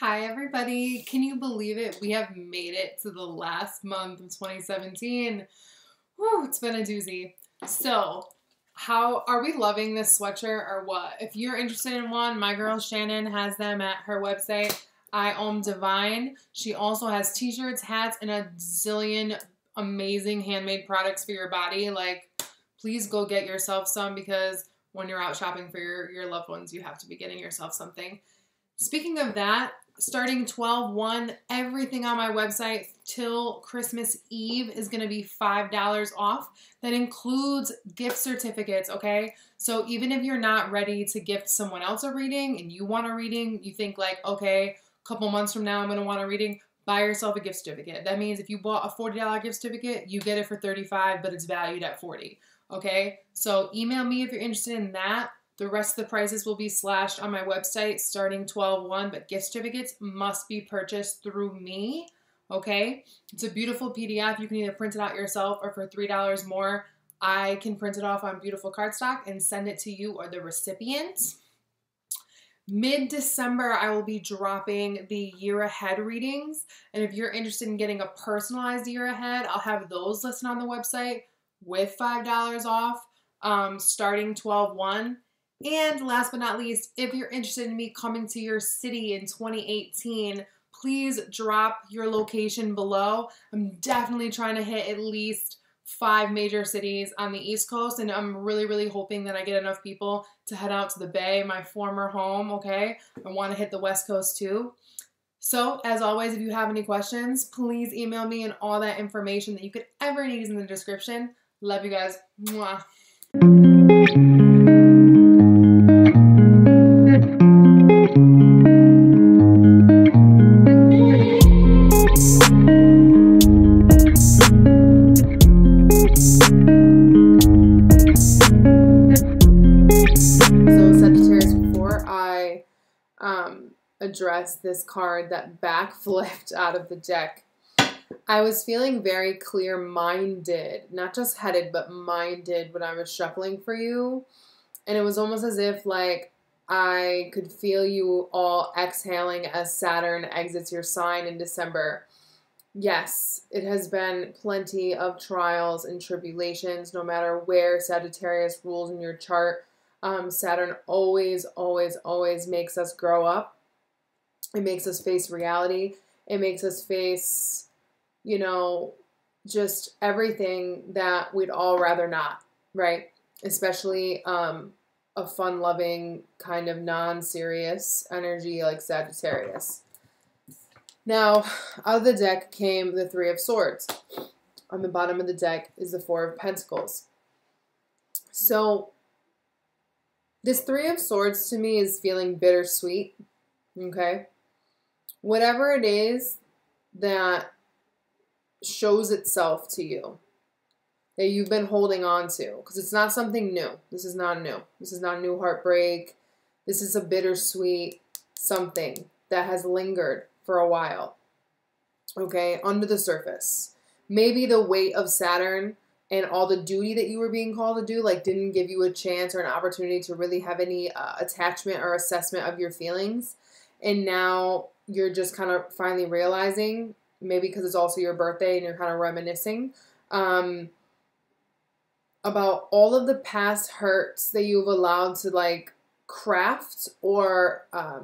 Hi everybody, can you believe it? We have made it to the last month of 2017. Whew, it's been a doozy. So, how are we loving this sweatshirt or what? If you're interested in one, my girl Shannon has them at her website, I Om Divine. She also has t-shirts, hats, and a zillion amazing handmade products for your body. Like, please go get yourself some because when you're out shopping for your loved ones, you have to be getting yourself something. Speaking of that, starting 12/1, everything on my website till Christmas Eve is going to be $5 off. That includes gift certificates, okay? So even if you're not ready to gift someone else a reading and you want a reading, you think like, okay, a couple months from now I'm going to want a reading, buy yourself a gift certificate. That means if you bought a $40 gift certificate, you get it for $35, but it's valued at $40, okay? So email me if you're interested in that. The rest of the prices will be slashed on my website starting 12/1, but gift certificates must be purchased through me, okay? It's a beautiful PDF. You can either print it out yourself or for $3 more, I can print it off on beautiful cardstock and send it to you or the recipient. Mid-December, I will be dropping the year ahead readings, and if you're interested in getting a personalized year ahead, I'll have those listed on the website with $5 off starting 12/1. And last but not least, if you're interested in me coming to your city in 2018, please drop your location below. I'm definitely trying to hit at least 5 major cities on the East Coast, and I'm really hoping that I get enough people to head out to the Bay, my former home, okay? I want to hit the West Coast too. So, as always, if you have any questions, please email me, and all that information that you could ever need is in the description. Love you guys. Mwah. Address this card that backflipped out of the deck. I was feeling very clear-minded, not just headed, but minded when I was shuffling for you. And it was almost as if like I could feel you all exhaling as Saturn exits your sign in December. Yes, it has been plenty of trials and tribulations, no matter where Sagittarius rules in your chart. Saturn always makes us grow up. It makes us face reality. It makes us face, you know, just everything that we'd all rather not, right? Especially a fun-loving, kind of non-serious energy like Sagittarius. Now, out of the deck came the Three of Swords. On the bottom of the deck is the Four of Pentacles. So, this Three of Swords to me is feeling bittersweet, okay? Whatever it is that shows itself to you, that you've been holding on to, because it's not something new. This is not new. This is not new heartbreak. This is a bittersweet something that has lingered for a while, okay, under the surface. Maybe the weight of Saturn and all the duty that you were being called to do, like, didn't give you a chance or an opportunity to really have any attachment or assessment of your feelings. And now you're just kind of finally realizing, maybe because it's also your birthday and you're kind of reminiscing about all of the past hurts that you've allowed to like craft or I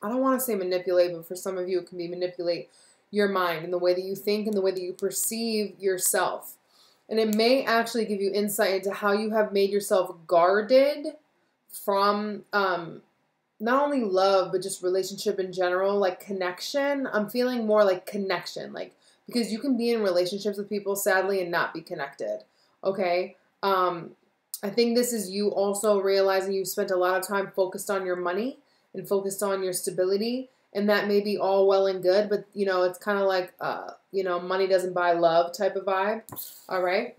don't want to say manipulate, but for some of you it can be manipulate your mind and the way that you think and the way that you perceive yourself. And it may actually give you insight into how you have made yourself guarded from not only love, but just relationship in general, like connection. I'm feeling more like connection, like, because you can be in relationships with people, sadly, and not be connected, okay? I think this is you also realizing you've spent a lot of time focused on your money and focused on your stability, and that may be all well and good, but, you know, it's kind of like, you know, money doesn't buy love type of vibe, all right?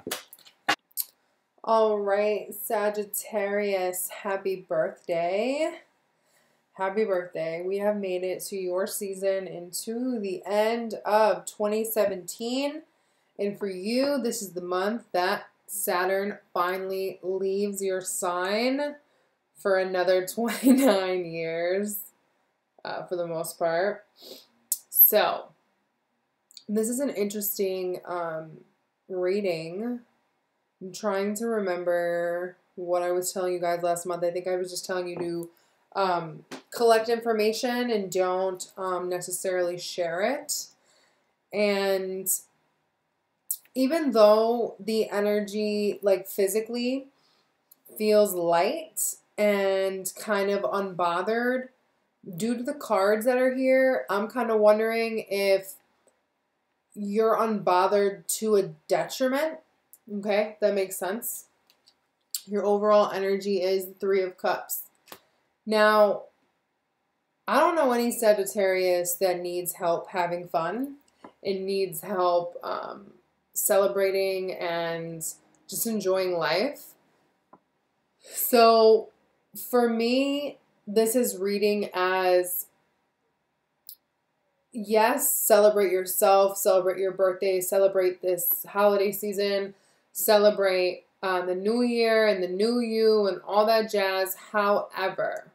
All right, Sagittarius, happy birthday. Happy birthday. We have made it to your season and to the end of 2017. And for you, this is the month that Saturn finally leaves your sign for another 29 years. for the most part. So, this is an interesting reading. I'm trying to remember what I was telling you guys last month. I think I was just telling you to collect information and don't necessarily share it. And even though the energy, like physically, feels light and kind of unbothered, due to the cards that are here, I'm kind of wondering if you're unbothered to a detriment. Okay, that makes sense. Your overall energy is the Three of Cups. Now, I don't know any Sagittarius that needs help having fun and needs help celebrating and just enjoying life. So for me, this is reading as, yes, celebrate yourself, celebrate your birthday, celebrate this holiday season, celebrate the new year and the new you and all that jazz. However,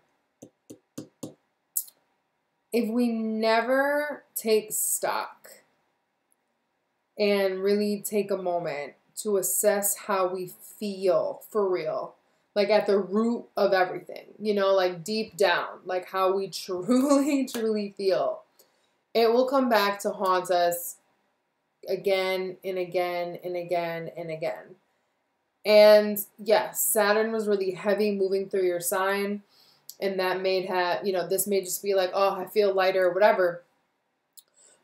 if we never take stock and really take a moment to assess how we feel for real, like at the root of everything, you know, like deep down, like how we truly, truly feel, it will come back to haunt us again and again and again and again. And yes, Saturn was really heavy moving through your sign, and that may have, you know, this may just be like, oh, I feel lighter or whatever.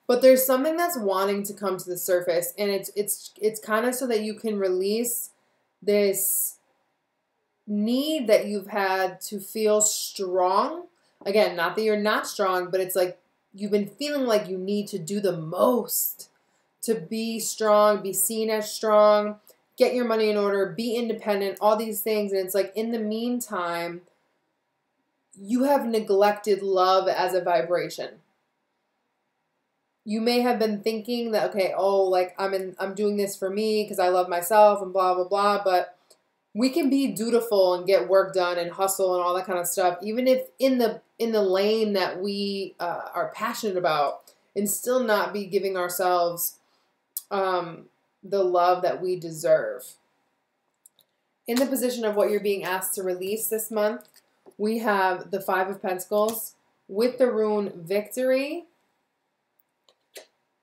But there's something that's wanting to come to the surface, and it's kind of so that you can release this need that you've had to feel strong. Again, not that you're not strong, but it's like you've been feeling like you need to do the most to be strong, be seen as strong, get your money in order, be independent, all these things. And it's like, in the meantime, you have neglected love as a vibration. You may have been thinking that, okay, oh, like I'm doing this for me because I love myself and blah, blah, blah. But we can be dutiful and get work done and hustle and all that kind of stuff, even if in the lane that we are passionate about, and still not be giving ourselves the love that we deserve. In the position of what you're being asked to release this month, we have the Five of Pentacles with the rune Victory.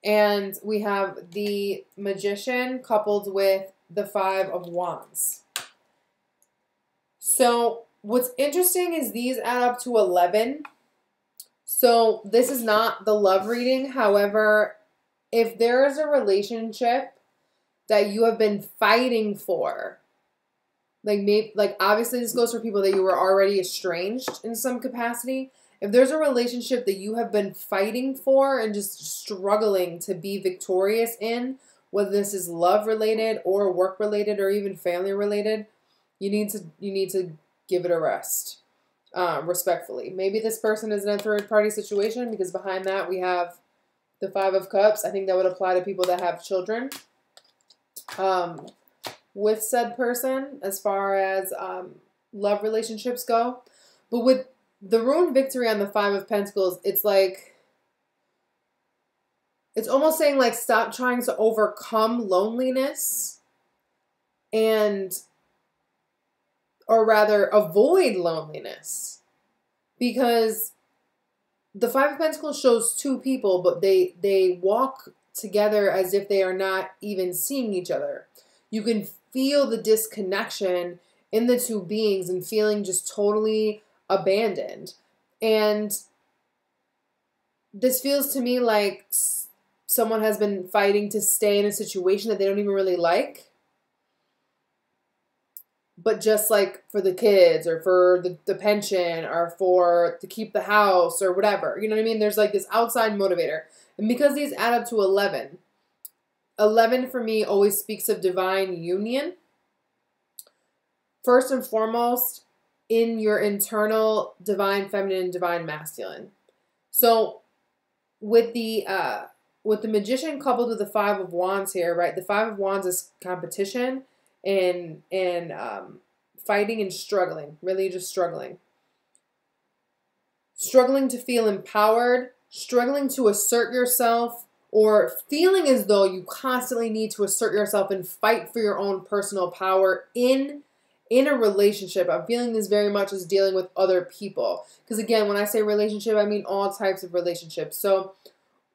And we have the Magician coupled with the Five of Wands. So what's interesting is these add up to 11. So this is not the love reading. However, if there is a relationship that you have been fighting for, like obviously this goes for people that you were already estranged in some capacity. If there's a relationship that you have been fighting for and just struggling to be victorious in, whether this is love related or work related or even family related, you need to give it a rest, respectfully. Maybe this person is in a third party situation, because behind that we have the Five of Cups. I think that would apply to people that have children with said person as far as love relationships go. But with the rune Victory on the Five of Pentacles, it's like, it's almost saying like, stop trying to overcome loneliness or rather avoid loneliness. Because the Five of Pentacles shows two people, but they walk together as if they are not even seeing each other. You can feel the disconnection in the two beings and feeling just totally abandoned. And this feels to me like someone has been fighting to stay in a situation that they don't even really like, but just like for the kids or for the pension or for to keep the house or whatever. You know what I mean? There's like this outside motivator. And because these add up to 11, 11 for me always speaks of divine union. First and foremost, in your internal divine feminine, divine masculine. So with the Magician coupled with the Five of Wands here, right? The Five of Wands is competition and fighting and struggling, really just struggling. struggling to feel empowered, struggling to assert yourself, or feeling as though you constantly need to assert yourself and fight for your own personal power in a relationship. I'm feeling this very much as dealing with other people. Because again, when I say relationship, I mean all types of relationships. So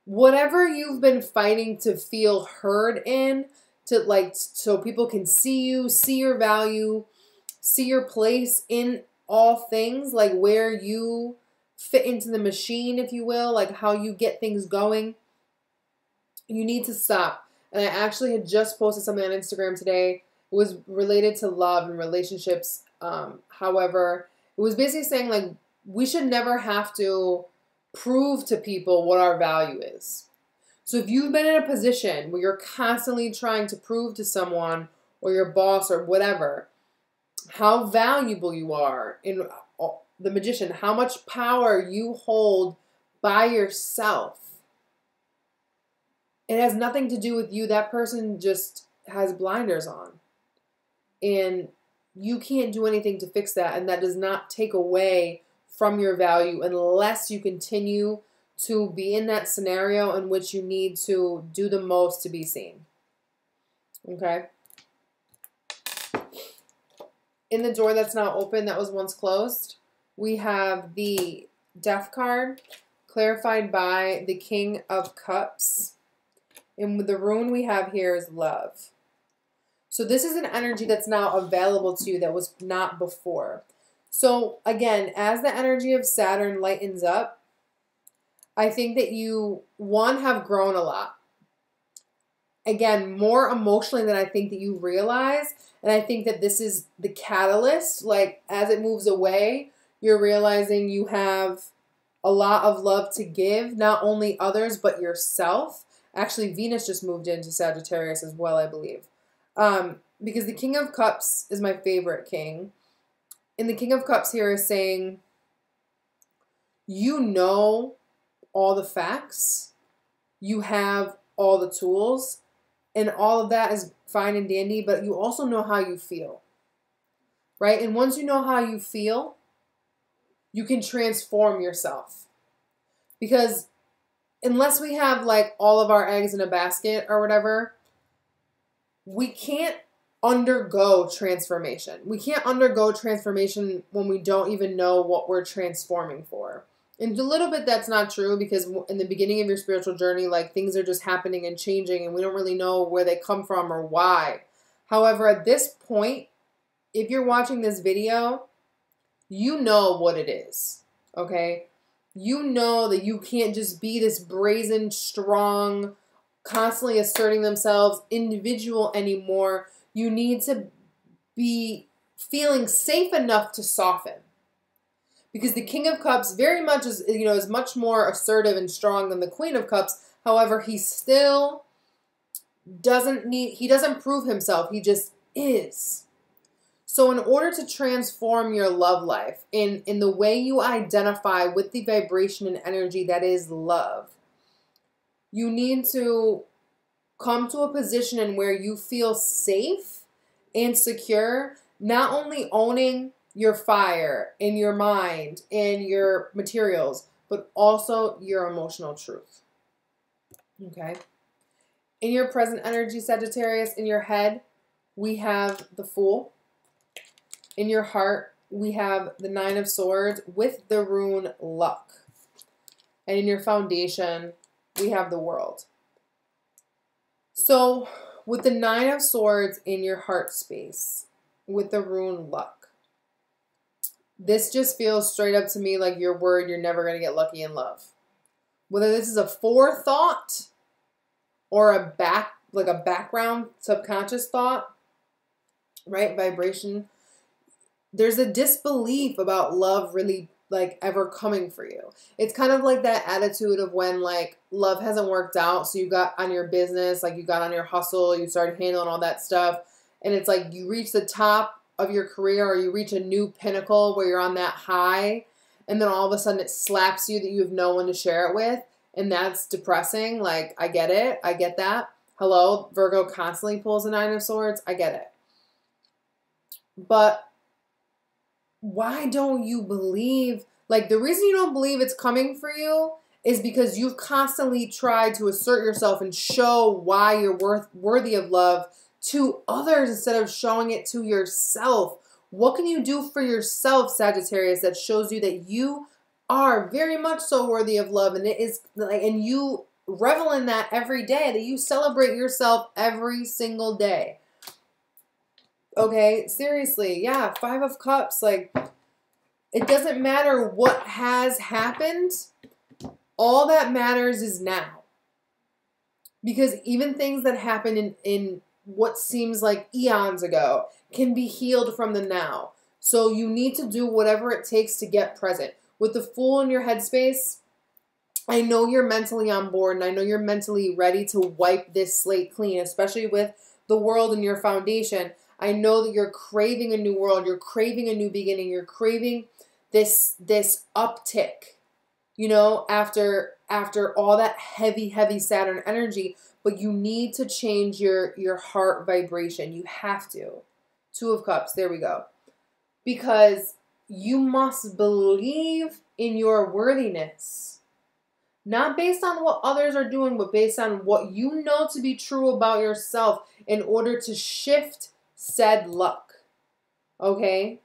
whatever you've been fighting to feel heard in, to like, so people can see you, see your value, see your place in all things, like where you fit into the machine, if you will, like how you get things going, you need to stop. And I actually had just posted something on Instagram today. It was related to love and relationships. However, it was basically saying like we should never have to prove to people what our value is. So if you've been in a position where you're constantly trying to prove to someone or your boss or whatever how valuable you are in the Magician, how much power you hold by yourself, it has nothing to do with you. That person just has blinders on. And you can't do anything to fix that. And that does not take away from your value unless you continue to be in that scenario in which you need to do the most to be seen. Okay? In the door that's now open, that was once closed, we have the Death card, clarified by the King of Cups. And the rune we have here is love. So this is an energy that's now available to you that was not before. So again, as the energy of Saturn lightens up, I think that you, one, have grown a lot. Again, more emotionally than I think that you realize. And I think that this is the catalyst. Like, as it moves away, you're realizing you have a lot of love to give, not only others, but yourself. Actually, Venus just moved into Sagittarius as well, I believe. Because the King of Cups is my favorite king. And the King of Cups here is saying, you know all the facts. You have all the tools. And all of that is fine and dandy, but you also know how you feel. Right? And once you know how you feel, you can transform yourself. Because unless we have like all of our eggs in a basket or whatever, we can't undergo transformation. We can't undergo transformation when we don't even know what we're transforming for. And a little bit that's not true, because in the beginning of your spiritual journey, like, things are just happening and changing and we don't really know where they come from or why. However, at this point, if you're watching this video, you know what it is, okay? You know that you can't just be this brazen, strong, constantly asserting themselves individual anymore. You need to be feeling safe enough to soften. Because the King of Cups very much is, you know, is much more assertive and strong than the Queen of Cups. However, he still he doesn't prove himself. He just is. So in order to transform your love life in the way you identify with the vibration and energy that is love, you need to come to a position in where you feel safe and secure, not only owning your fire in your mind and your materials, but also your emotional truth. Okay? In your present energy, Sagittarius, in your head, we have the Fool. In your heart, we have the Nine of Swords with the rune Luck. And in your foundation, we have the World. So, with the Nine of Swords in your heart space, with the rune Luck, this just feels straight up to me like you're worried you're never going to get lucky in love. Whether this is a forethought or a background subconscious thought, right? Vibration. There's a disbelief about love really like ever coming for you. It's kind of like that attitude of when like love hasn't worked out. So you got on your business, like you got on your hustle, you started handling all that stuff. And it's like you reach the top of your career, or you reach a new pinnacle where you're on that high, and then all of a sudden it slaps you that you have no one to share it with, and that's depressing. Like, I get it. I get that. Hello, Virgo constantly pulls the Nine of Swords. I get it. But why don't you believe Like, the reason you don't believe it's coming for you is because you've constantly tried to assert yourself and show why you're worthy of love to others instead of showing it to yourself. What can you do for yourself, Sagittarius, that shows you that you are very much so worthy of love, and it is like, and you revel in that every day, that you celebrate yourself every single day. Okay, seriously, yeah, 5 of Cups, like, it doesn't matter what has happened. All that matters is now. Because even things that happened in what seems like eons ago can be healed from the now. So you need to do whatever it takes to get present. With the Fool in your headspace, I know you're mentally on board, and I know you're mentally ready to wipe this slate clean, especially with the World in your foundation. I know that you're craving a new world. You're craving a new beginning. You're craving this uptick, you know, after all that heavy Saturn energy. But you need to change your heart vibration. You have to. 2 of Cups. There we go. Because you must believe in your worthiness. Not based on what others are doing, but based on what you know to be true about yourself in order to shift said luck. Okay?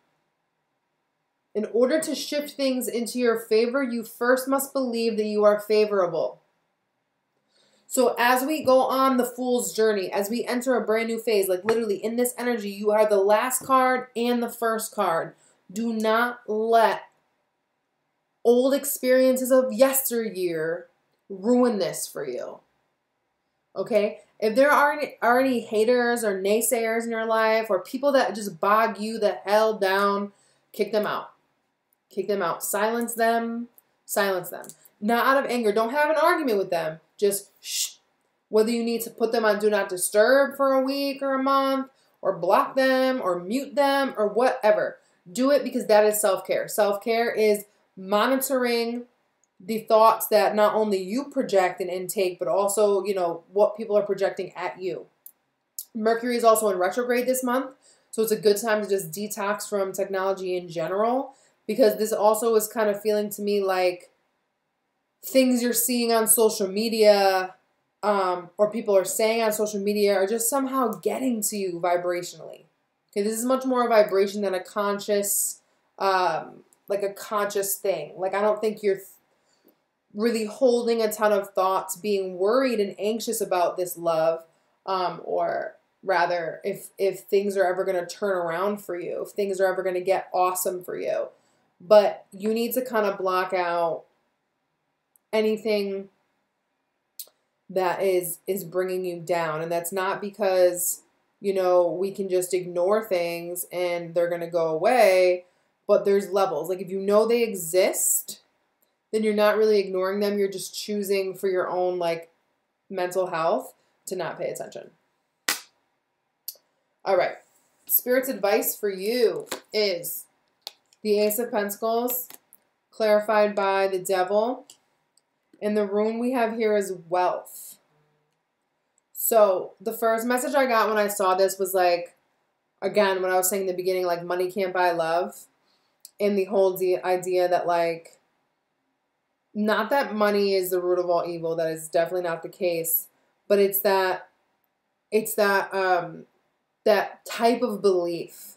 In order to shift things into your favor, you first must believe that you are favorable. So as we go on the Fool's journey, as we enter a brand new phase, like literally in this energy, you are the last card and the first card. Do not let old experiences of yesteryear ruin this for you. Okay? If there are any haters or naysayers in your life, or people that just bog you the hell down, kick them out. Kick them out. Silence them. Silence them. Not out of anger. Don't have an argument with them. Just shh. Whether you need to put them on Do Not Disturb for a week or a month, or block them, or mute them, or whatever. Do it because that is self-care. Self-care is monitoring the thoughts that not only you project and intake, but also, you know, what people are projecting at you. Mercury is also in retrograde this month, so it's a good time to just detox from technology in general, because this also is kind of feeling to me like things you're seeing on social media, or people are saying on social media, are just somehow getting to you vibrationally. Okay, this is much more a vibration than a conscious, like a conscious thing. Like, I don't think you're really holding a ton of thoughts, being worried and anxious about this love, or rather, if things are ever going to turn around for you, if things are ever going to get awesome for you. But you need to kind of block out anything that is bringing you down. And that's not because, you know, we can just ignore things and they're going to go away, but there's levels. Like, if you know they exist, then you're not really ignoring them. You're just choosing for your own, like, mental health to not pay attention. All right. Spirit's advice for you is the Ace of Pentacles, clarified by the Devil. And the rune we have here is wealth. So the first message I got when I saw this was like, again, what I was saying in the beginning, like, money can't buy love. And the whole idea that, like, not that money is the root of all evil. That is definitely not the case. But it's that that type of belief.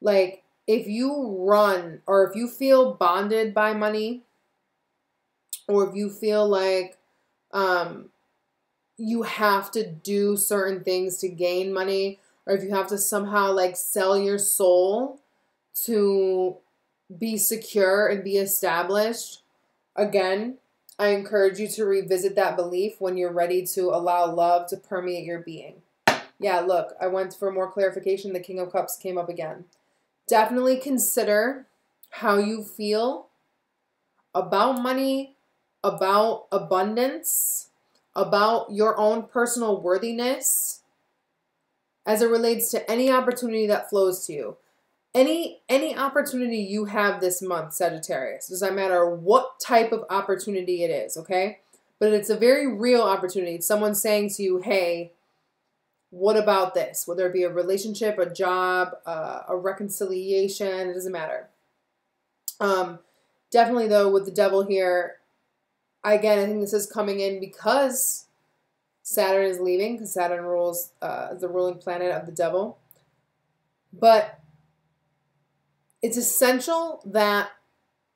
Like, if you run, or if you feel bonded by money, or if you feel like you have to do certain things to gain money, or if you have to somehow, like, sell your soul to be secure and be established, again, I encourage you to revisit that belief when you're ready to allow love to permeate your being. Yeah, look, I went for more clarification. The King of Cups came up again. Definitely consider how you feel about money, about abundance, about your own personal worthiness as it relates to any opportunity that flows to you. Any opportunity you have this month, Sagittarius, does not matter what type of opportunity it is, okay? But it's a very real opportunity. It's someone saying to you, hey, what about this? Whether it be a relationship, a job, a reconciliation, it doesn't matter. Definitely, though, with the devil here, again, I think this is coming in because Saturn is leaving, because Saturn rules the ruling planet of the devil. But it's essential that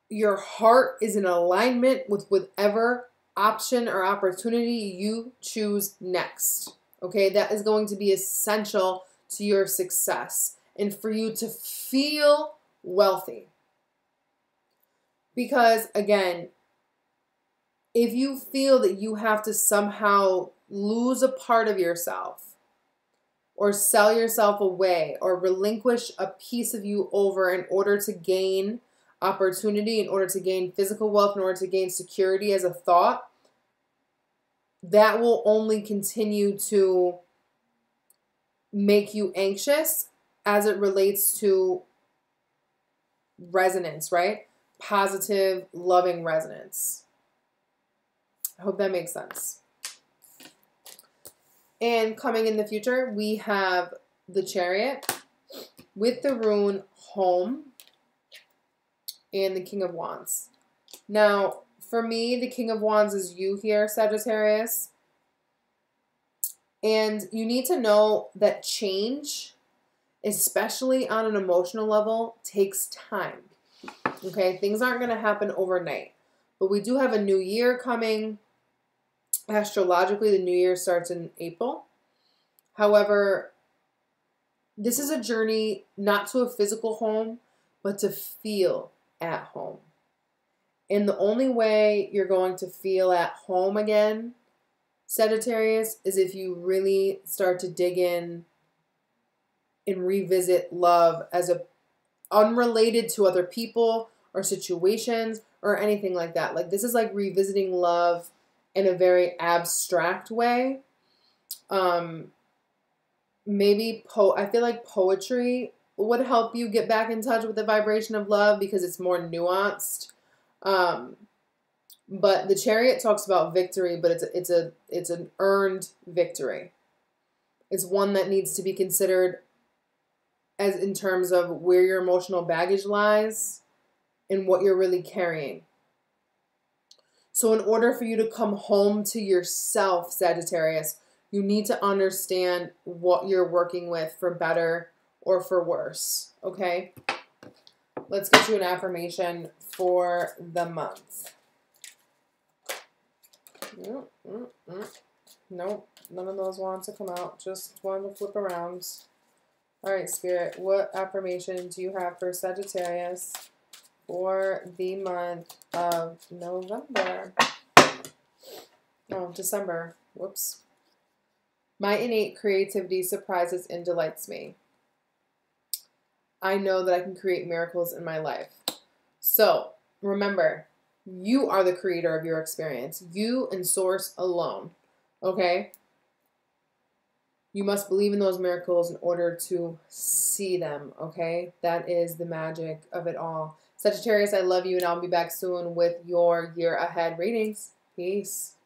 your heart is in alignment with whatever option or opportunity you choose next. Okay, that is going to be essential to your success and for you to feel wealthy. Because again, if you feel that you have to somehow lose a part of yourself or sell yourself away or relinquish a piece of you over in order to gain opportunity, in order to gain physical wealth, in order to gain security as a thought, that will only continue to make you anxious as it relates to resonance, right? Positive, loving resonance. I hope that makes sense. And coming in the future, we have the Chariot with the rune Home and the King of Wands. Now, for me, the King of Wands is you here, Sagittarius. And you need to know that change, especially on an emotional level, takes time. Okay, things aren't going to happen overnight. But we do have a new year coming. Astrologically, the new year starts in April. However, this is a journey not to a physical home, but to feel at home. And the only way you're going to feel at home again, Sagittarius, is if you really start to dig in and revisit love as a unrelated to other people or situations or anything like that. Like, this is like revisiting love in a very abstract way. Maybe I feel like poetry would help you get back in touch with the vibration of love because it's more nuanced. But the Chariot talks about victory, but it's an earned victory. It's one that needs to be considered as in terms of where your emotional baggage lies and what you're really carrying. So in order for you to come home to yourself, Sagittarius, you need to understand what you're working with for better or for worse, okay? Let's get you an affirmation for the month. Nope, none of those want to come out. Just one to flip around. All right, Spirit, what affirmation do you have for Sagittarius for the month of November? Oh, December. Whoops. My innate creativity surprises and delights me. I know that I can create miracles in my life. So, remember, you are the creator of your experience. You and Source alone. Okay? You must believe in those miracles in order to see them, okay? That is the magic of it all. Sagittarius, I love you, and I'll be back soon with your year ahead readings. Peace.